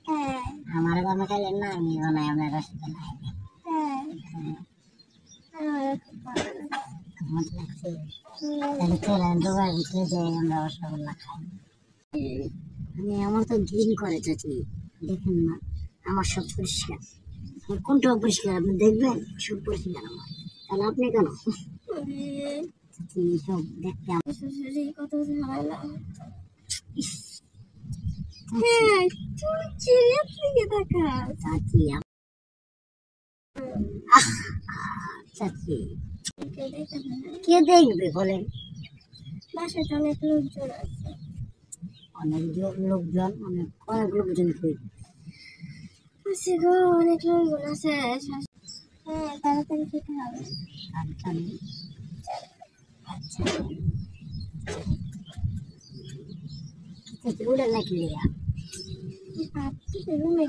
হ্যাঁ আমার বাবা খাইলেন না, আমি বানাই আপনার সাথে না। হ্যাঁ আমার লাগছে তাহলে চলেন দুবার ভিতরে যাই, আমরা রসগোল্লা খাই। আমি আমার তো ঘিন করে চাচি, দেখেন না আমার সব পরিষ্কার। আমার কোনটা পরিষ্কার আপনি দেখবেন, সব পরিষ্কার আমার। তাহলে আপনি কেন চাচি সব দেখতে কত ঝামেলা। হ্যাঁ তুই চিড়িয়ার দিকে তাকা চাচি। চাচি কে দেখবে বলেন? বাসায় তো অনেক লোকজন আছে। অনেক লোকজন, অনেক লোকজন কই আছে গো, অনেক লোকজন আছে। হ্যাঁ তাড়াতাড়ি খেতে হবে। আচ্ছা উড়ে নাকি রুমে